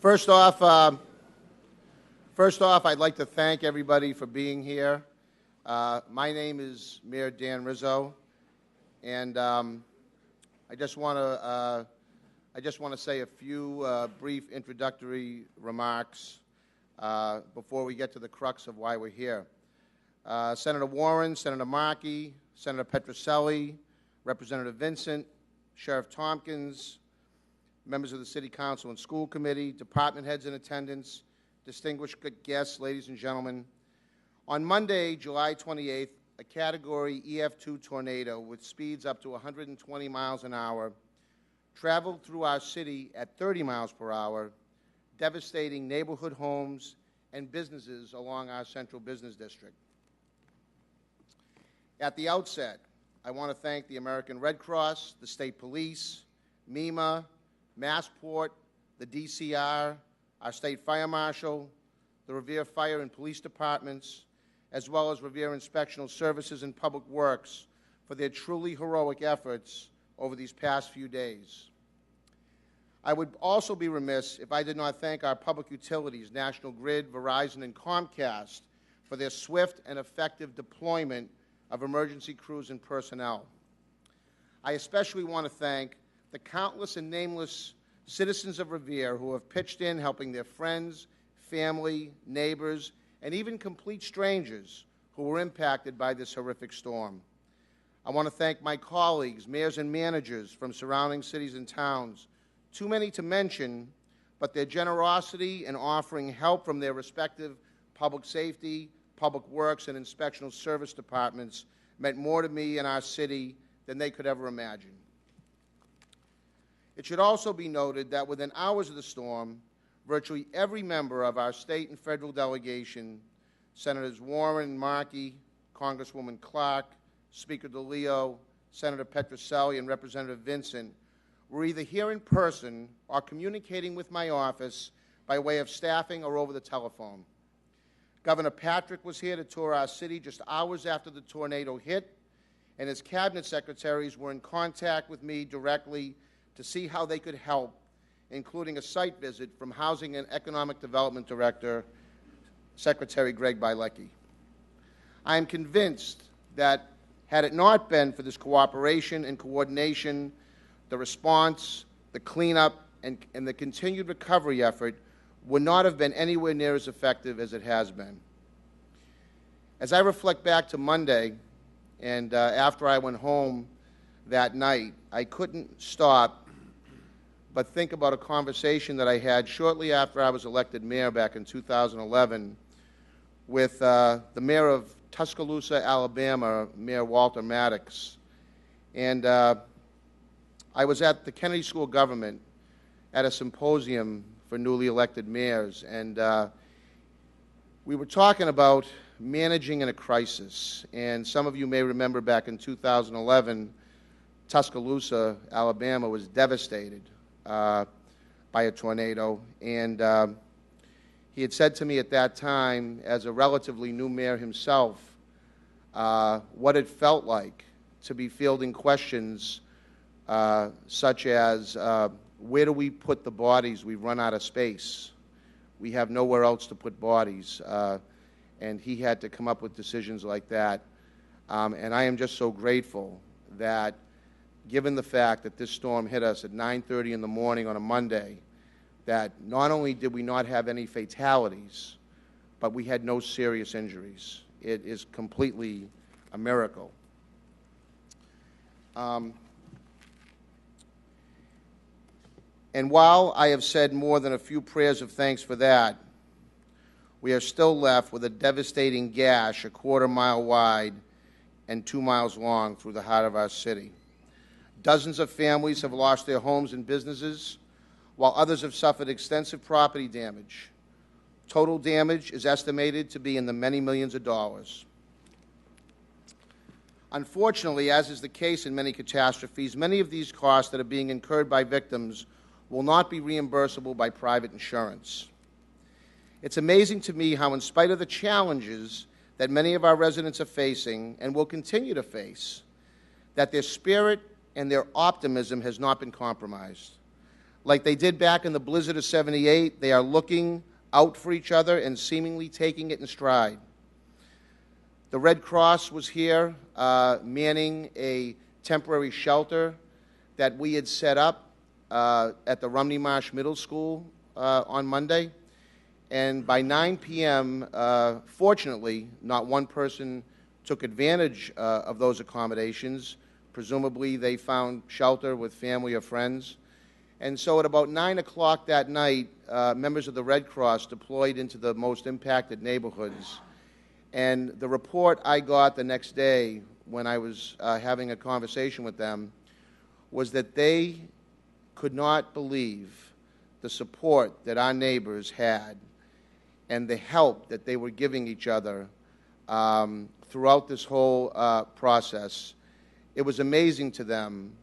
First off, I'd like to thank everybody for being here. My name is Mayor Dan Rizzo, and I just want to say a few brief introductory remarks before we get to the crux of why we're here. Senator Warren, Senator Markey, Senator Petroselli, Representative Vincent, Sheriff Tompkins, members of the City Council and School Committee, department heads in attendance, distinguished guests, ladies and gentlemen. On Monday, July 28th, a Category EF2 tornado with speeds up to 120 miles an hour traveled through our city at 30 miles per hour, devastating neighborhood homes and businesses along our central business district. At the outset, I want to thank the American Red Cross, the State Police, MEMA, Massport, the DCR, our State Fire Marshal, the Revere Fire and Police Departments, as well as Revere Inspectional Services and Public Works for their truly heroic efforts over these past few days. I would also be remiss if I did not thank our public utilities, National Grid, Verizon, and Comcast, for their swift and effective deployment of emergency crews and personnel. I especially want to thank the countless and nameless citizens of Revere who have pitched in, helping their friends, family, neighbors, and even complete strangers who were impacted by this horrific storm. I want to thank my colleagues, mayors and managers from surrounding cities and towns, too many to mention, but their generosity in offering help from their respective public safety, public works, and inspectional service departments meant more to me and our city than they could ever imagine. It should also be noted that within hours of the storm, virtually every member of our state and federal delegation, Senators Warren and Markey, Congresswoman Clark, Speaker DeLeo, Senator Petroselli, and Representative Vincent, were either here in person or communicating with my office by way of staffing or over the telephone. Governor Patrick was here to tour our city just hours after the tornado hit, and his cabinet secretaries were in contact with me directly to see how they could help, including a site visit from Housing and Economic Development Director, Secretary Greg Bielecki. I am convinced that had it not been for this cooperation and coordination, the response, the cleanup, and the continued recovery effort would not have been anywhere near as effective as it has been. As I reflect back to Monday, and after I went home that night, I couldn't stop but think about a conversation that I had shortly after I was elected mayor back in 2011 with the mayor of Tuscaloosa, Alabama, Mayor Walter Maddox. And I was at the Kennedy School of Government at a symposium for newly elected mayors, and we were talking about managing in a crisis. And some of you may remember back in 2011, Tuscaloosa, Alabama was devastated by a tornado, and he had said to me at that time, as a relatively new mayor himself, what it felt like to be fielding questions such as, where do we put the bodies? We've run out of space. We have nowhere else to put bodies. And he had to come up with decisions like that. And I am just so grateful that, given the fact that this storm hit us at 9:30 in the morning on a Monday, that not only did we not have any fatalities, but we had no serious injuries. It is completely a miracle. And while I have said more than a few prayers of thanks for that, we are still left with a devastating gash 1/4 mile wide and 2 miles long through the heart of our city. Dozens of families have lost their homes and businesses, while others have suffered extensive property damage. Total damage is estimated to be in the many millions of dollars. Unfortunately, as is the case in many catastrophes, many of these costs that are being incurred by victims will not be reimbursable by private insurance. It's amazing to me how, in spite of the challenges that many of our residents are facing and will continue to face, that their spirit and their optimism has not been compromised. Like they did back in the blizzard of '78, they are looking out for each other and seemingly taking it in stride. The Red Cross was here manning a temporary shelter that we had set up at the Rumney Marsh Middle School on Monday. And by 9 p.m., fortunately, not one person took advantage of those accommodations. Presumably, they found shelter with family or friends. And so at about 9 o'clock that night, members of the Red Cross deployed into the most impacted neighborhoods. And the report I got the next day when I was having a conversation with them was that they could not believe the support that our neighbors had and the help that they were giving each other throughout this whole process. It was amazing to them,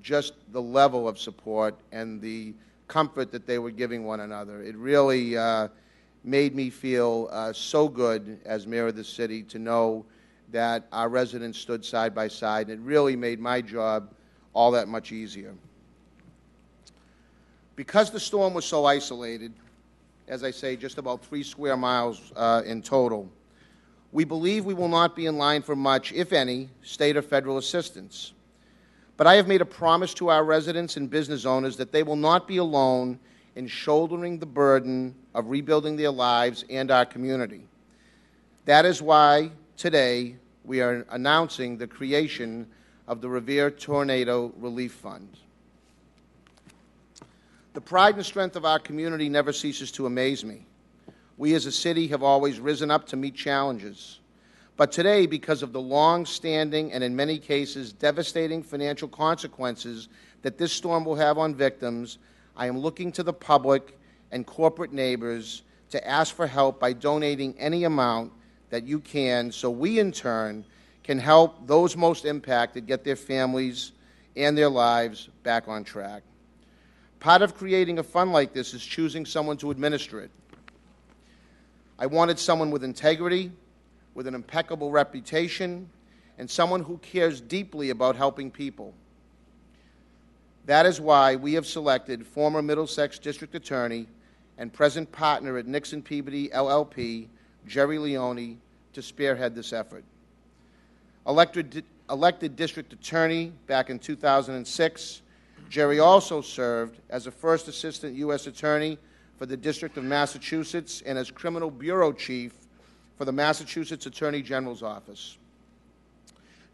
just the level of support and the comfort that they were giving one another. It really made me feel so good as mayor of the city to know that our residents stood side by side. It really made my job all that much easier. Because the storm was so isolated, as I say, just about 3 square miles in total, we believe we will not be in line for much, if any, state or federal assistance. But I have made a promise to our residents and business owners that they will not be alone in shouldering the burden of rebuilding their lives and our community. That is why today we are announcing the creation of the Revere Tornado Relief Fund. The pride and strength of our community never ceases to amaze me. We as a city have always risen up to meet challenges. But today, because of the long-standing and in many cases devastating financial consequences that this storm will have on victims, I am looking to the public and corporate neighbors to ask for help by donating any amount that you can so we, in turn, can help those most impacted get their families and their lives back on track. Part of creating a fund like this is choosing someone to administer it. I wanted someone with integrity, with an impeccable reputation, and someone who cares deeply about helping people. That is why we have selected former Middlesex District Attorney and present partner at Nixon Peabody LLP, Jerry Leone, to spearhead this effort. Elected District Attorney back in 2006, Jerry also served as a first Assistant U.S. Attorney for the District of Massachusetts and as Criminal Bureau Chief for the Massachusetts Attorney General's Office.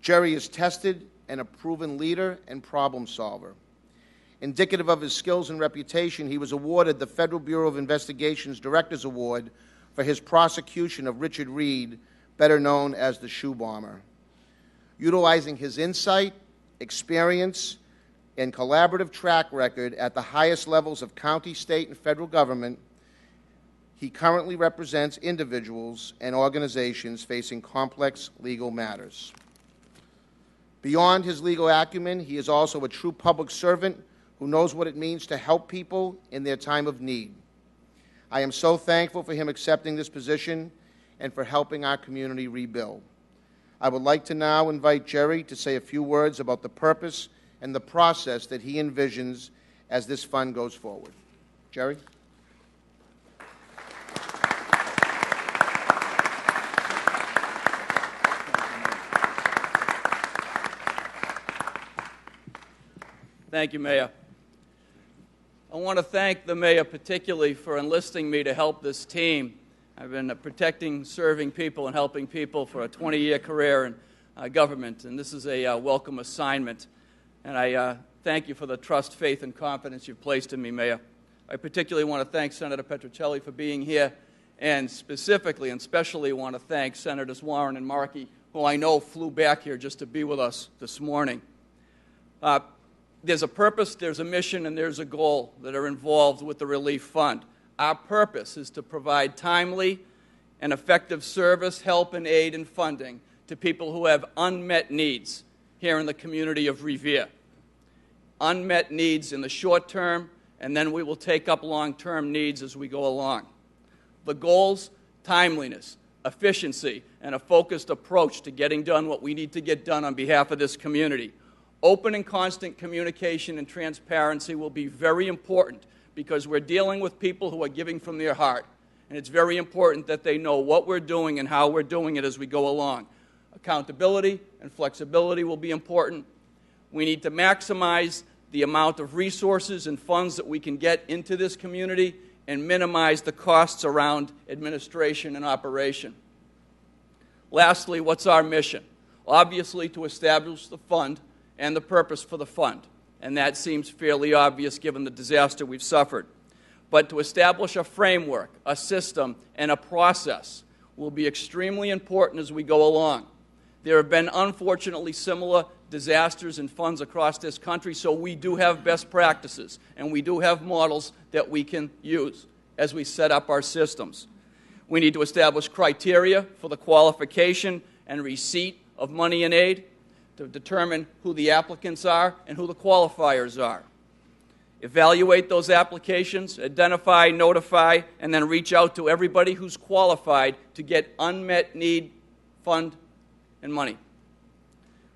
Jerry is tested and a proven leader and problem solver. Indicative of his skills and reputation, he was awarded the Federal Bureau of Investigation's Director's Award for his prosecution of Richard Reed, better known as the Shoe Bomber. Utilizing his insight, experience, and collaborative track record at the highest levels of county, state, and federal government, he currently represents individuals and organizations facing complex legal matters. Beyond his legal acumen, he is also a true public servant who knows what it means to help people in their time of need. I am so thankful for him accepting this position and for helping our community rebuild. I would like to now invite Jerry to say a few words about the purpose and the process that he envisions as this fund goes forward. Jerry? Thank you, Mayor. I want to thank the Mayor particularly for enlisting me to help this team. I've been protecting, serving people, and helping people for a 20-year career in government, and this is a welcome assignment. And I thank you for the trust, faith, and confidence you've placed in me, Mayor. I particularly want to thank Senator Petrocelli for being here, and specifically and specially want to thank Senators Warren and Markey, who I know flew back here just to be with us this morning. There's a purpose, there's a mission, and there's a goal that are involved with the Relief Fund. Our purpose is to provide timely and effective service, help, and aid and funding to people who have unmet needs here in the community of Revere. Unmet needs in the short term, and then we will take up long-term needs as we go along. The goals: timeliness, efficiency, and a focused approach to getting done what we need to get done on behalf of this community. Open and constant communication and transparency will be very important because we're dealing with people who are giving from their heart. And it's very important that they know what we're doing and how we're doing it as we go along. Accountability and flexibility will be important. We need to maximize the amount of resources and funds that we can get into this community and minimize the costs around administration and operation. Lastly, what's our mission? Obviously, to establish the fund and the purpose for the fund. And that seems fairly obvious given the disaster we've suffered. But to establish a framework, a system, and a process will be extremely important as we go along. There have been, unfortunately, similar disasters and funds across this country, so we do have best practices, and we do have models that we can use as we set up our systems. We need to establish criteria for the qualification and receipt of money and aid to determine who the applicants are and who the qualifiers are. Evaluate those applications, identify, notify, and then reach out to everybody who's qualified to get unmet need fund and money.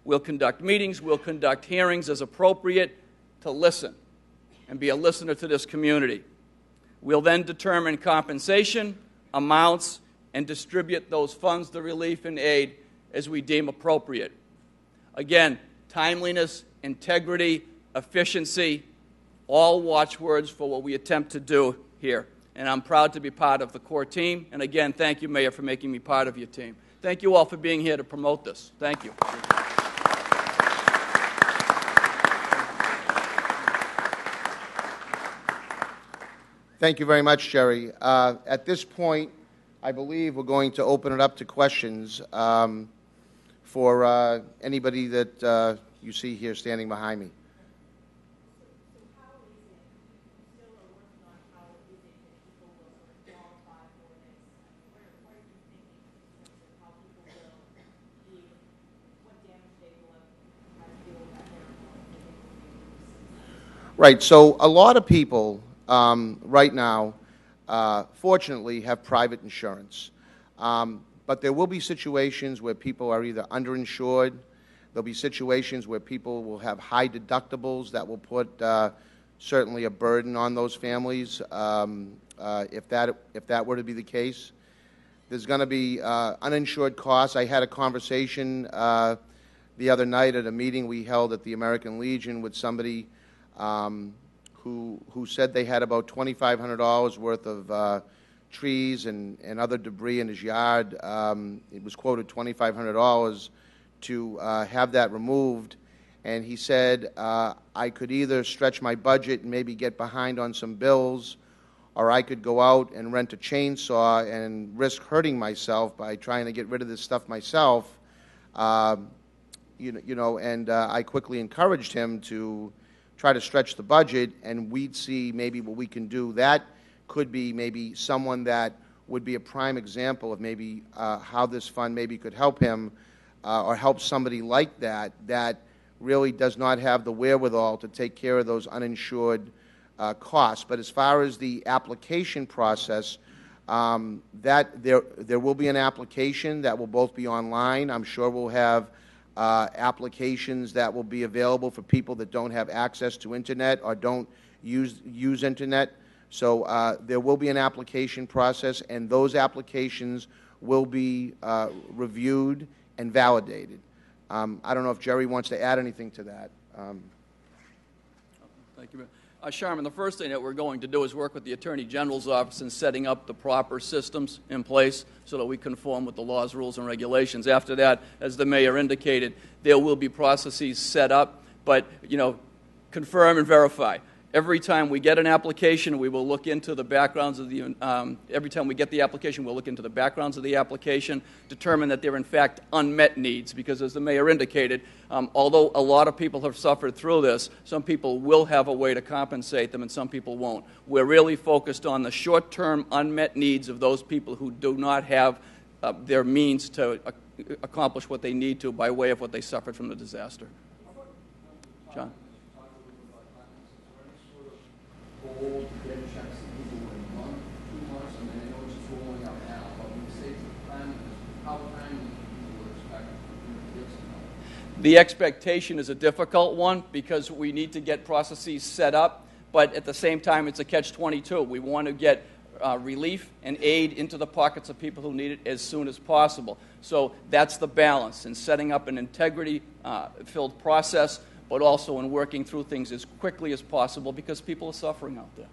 We'll conduct meetings, we'll conduct hearings as appropriate to listen and be a listener to this community. We'll then determine compensation, amounts, and distribute those funds, the relief and aid, as we deem appropriate. Again, timeliness, integrity, efficiency, all watchwords for what we attempt to do here. And I'm proud to be part of the core team. And again, thank you, Mayor, for making me part of your team. Thank you all for being here to promote this. Thank you. Thank you very much, Jerry. At this point, I believe we're going to open it up to questions for anybody that you see here standing behind me. Right, so a lot of people right now, fortunately, have private insurance. But there will be situations where people are either underinsured. There'll be situations where people will have high deductibles that will put certainly a burden on those families if that were to be the case. There's going to be uninsured costs. I had a conversation the other night at a meeting we held at the American Legion with somebody who said they had about $2,500 worth of trees and other debris in his yard. It was quoted $2,500 to have that removed. And he said, I could either stretch my budget and maybe get behind on some bills, or I could go out and rent a chainsaw and risk hurting myself by trying to get rid of this stuff myself. And I quickly encouraged him to try to stretch the budget, and we'd see maybe what we can do. That could be maybe someone that would be a prime example of maybe how this fund maybe could help him or help somebody like that that really does not have the wherewithal to take care of those uninsured costs. But as far as the application process, that there will be an application that will both be online. I'm sure we'll have applications that will be available for people that don't have access to internet or don't use internet. So there will be an application process, and those applications will be reviewed and validated. I don't know if Jerry wants to add anything to that. Thank you. Sharman, the first thing that we're going to do is work with the Attorney General's office in setting up the proper systems in place so that we conform with the laws, rules, and regulations. After that, as the Mayor indicated, there will be processes set up, but, confirm and verify. Every time we get an application, we will look into the backgrounds of the, every time we get the application, we'll look into the backgrounds of the application, determine that they're in fact unmet needs, because as the Mayor indicated, although a lot of people have suffered through this, some people will have a way to compensate them and some people won't. We're really focused on the short-term unmet needs of those people who do not have their means to accomplish what they need to by way of what they suffered from the disaster. John? Goal to get checks to people in a month, 2 months, I mean, I know it's just rolling out now, but when you say it's the time, how timely people would expect to get some help? The expectation is a difficult one because we need to get processes set up, but at the same time, it's a catch-22. We want to get relief and aid into the pockets of people who need it as soon as possible. So that's the balance in setting up an integrity-filled process, but also in working through things as quickly as possible because people are suffering out there.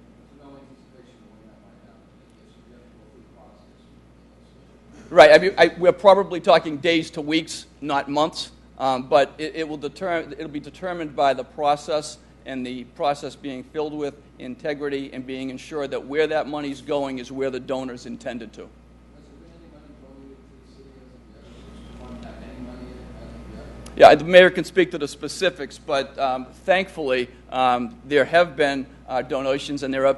Right. I mean, we're probably talking days to weeks, not months, but it'll be determined by the process and the process being filled with integrity and being ensured that where that money's going is where the donors intended to. Yeah, the mayor can speak to the specifics, but thankfully there have been donations, and there are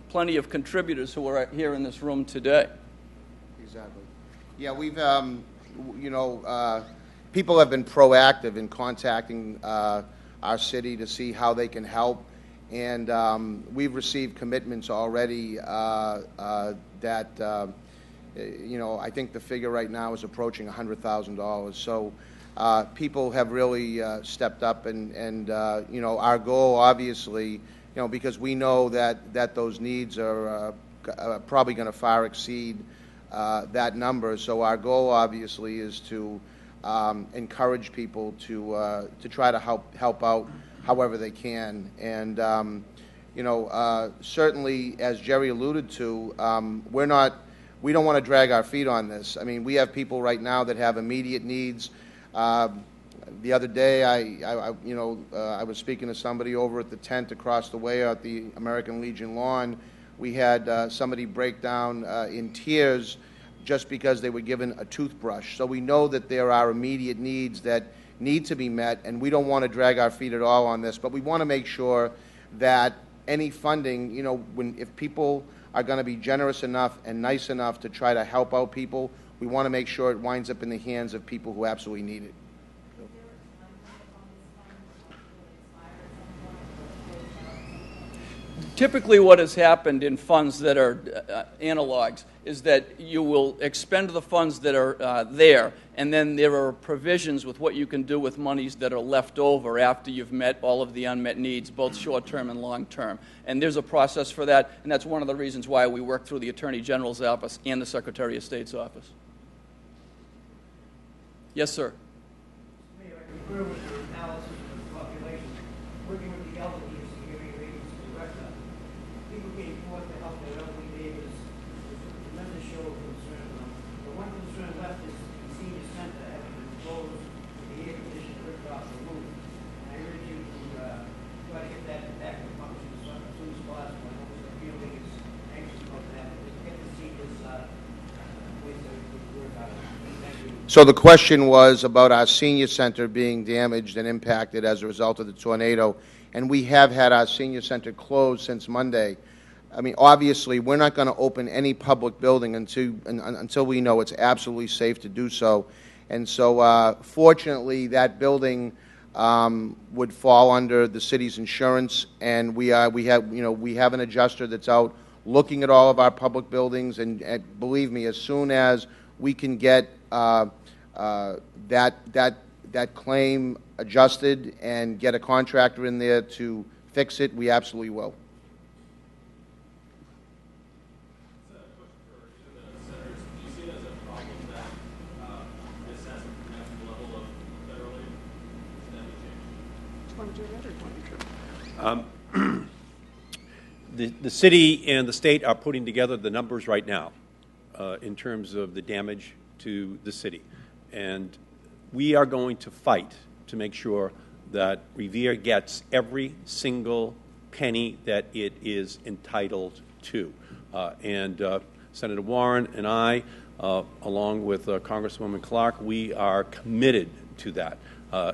plenty of contributors who are here in this room today. Exactly. Yeah, we've, people have been proactive in contacting our city to see how they can help, and we've received commitments already that, I think the figure right now is approaching $100,000. So people have really stepped up, and our goal, obviously, because we know that those needs are probably going to far exceed that number. So our goal, obviously, is to encourage people to try to help out however they can. And certainly, as Jerry alluded to, we don't want to drag our feet on this. I mean, we have people right now that have immediate needs. The other day, I was speaking to somebody over at the tent across the way at the American Legion lawn. We had somebody break down in tears just because they were given a toothbrush. So we know that there are immediate needs that need to be met, and we don't want to drag our feet at all on this. But we want to make sure that any funding, if people are going to be generous enough and nice enough to try to help out people, we want to make sure it winds up in the hands of people who absolutely need it. Typically what has happened in funds that are analogs is that you will expend the funds that are there, and then there are provisions with what you can do with monies that are left over after you've met all of the unmet needs, both short-term and long-term. And there's a process for that, and that's one of the reasons why we work through the Attorney General's office and the Secretary of State's office. Yes, sir. Mayor, I concur with your analysis of the population. Working with the elderly is the area of agency director. People being forced to help their elderly neighbors is a tremendous show of concern. The one concern left is the senior center having been closed with the air conditioner ripped off the roof. And I urge you to try to get that back to function as soon as possible. I know the building is anxious about that, but get the seniors ways to work out. Thank you. So the question was about our senior center being damaged and impacted as a result of the tornado, and we have had our senior center closed since Monday. I mean, obviously, we're not going to open any public building until we know it's absolutely safe to do so. And so, fortunately, that building would fall under the city's insurance, and we have an adjuster that's out looking at all of our public buildings, and believe me, as soon as we can get that claim adjusted and get a contractor in there to fix it, we absolutely will. The city and the state are putting together the numbers right now in terms of the damage to the city. And we are going to fight to make sure that Revere gets every single penny that it is entitled to. Senator Warren and I, along with Congresswoman Clark, we are committed to that.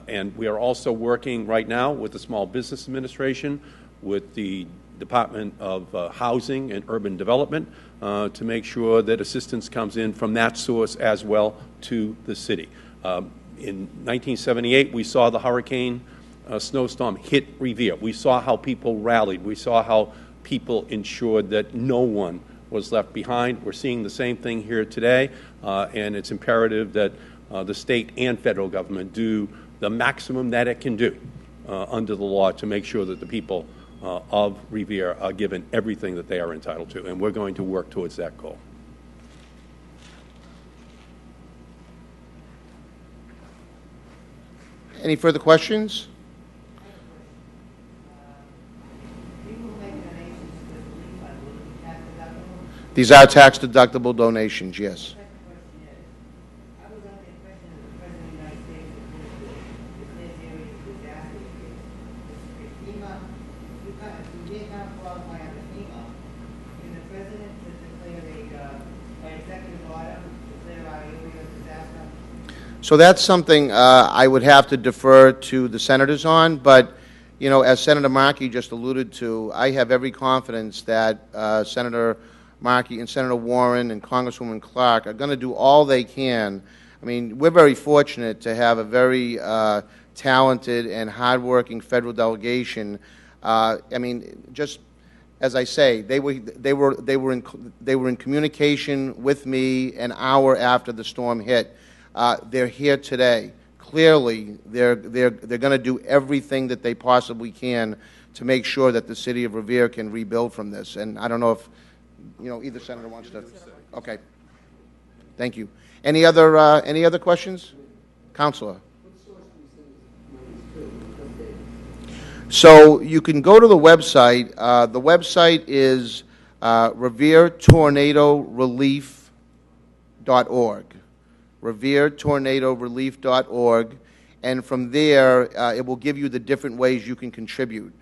And we are also working right now with the Small Business Administration, with the Department of Housing and Urban Development to make sure that assistance comes in from that source as well to the city. In 1978, we saw the hurricane snowstorm hit Revere. We saw how people rallied. We saw how people ensured that no one was left behind. We're seeing the same thing here today, and it's imperative that the state and federal government do the maximum that it can do under the law to make sure that the people of Revere are given everything that they are entitled to, and we're going to work towards that goal. Any further questions? These are tax-deductible donations, yes. So that's something I would have to defer to the senators on, but, you know, as Senator Markey just alluded to, I have every confidence that Senator Markey and Senator Warren and Congresswoman Clark are going to do all they can. I mean, we're very fortunate to have a very talented and hardworking federal delegation. I mean, just as I say, they were in communication with me an hour after the storm hit. They're here today. Clearly, they're going to do everything that they possibly can to make sure that the city of Revere can rebuild from this. And I don't know if, you know, either senator wants to. Okay. Thank you. Any other questions, Councilor? So you can go to the website. The website is reveretornadorelief.org. reveretornadorelief.org, and from there it will give you the different ways you can contribute.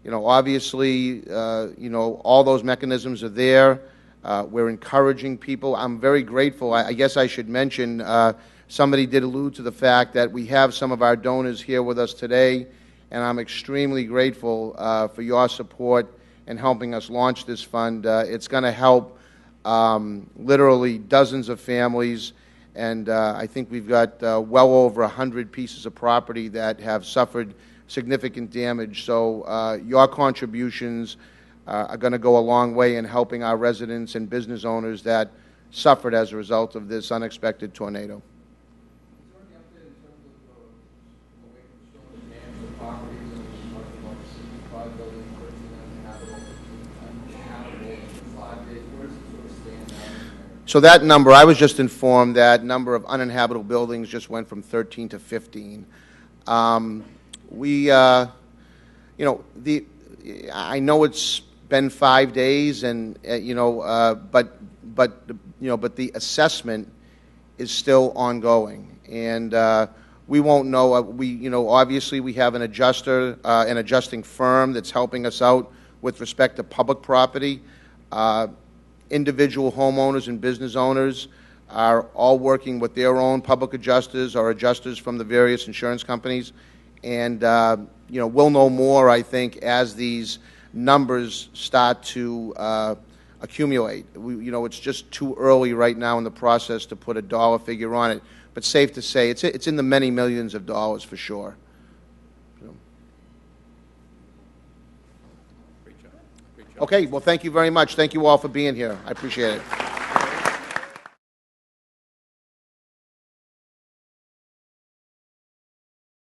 You know, obviously, you know, all those mechanisms are there. We're encouraging people. I'm very grateful. I guess I should mention, somebody did allude to the fact that we have some of our donors here with us today, and I'm extremely grateful for your support in helping us launch this fund. It's going to help literally dozens of families, and I think we've got well over 100 pieces of property that have suffered significant damage. So your contributions are going to go a long way in helping our residents and business owners that suffered as a result of this unexpected tornado. So that number, I was just informed that number of uninhabitable buildings just went from 13 to 15. You know, I know it's been 5 days, and you know, but the assessment is still ongoing, and we won't know. You know, obviously we have an adjuster, an adjusting firm that's helping us out with respect to public property. Individual homeowners and business owners are all working with their own public adjusters or adjusters from the various insurance companies. And, you know, we'll know more, I think, as these numbers start to accumulate. You know, it's just too early right now in the process to put a dollar figure on it. But safe to say, it's in the many millions of dollars for sure. Okay, well, thank you very much. Thank you all for being here. I appreciate it.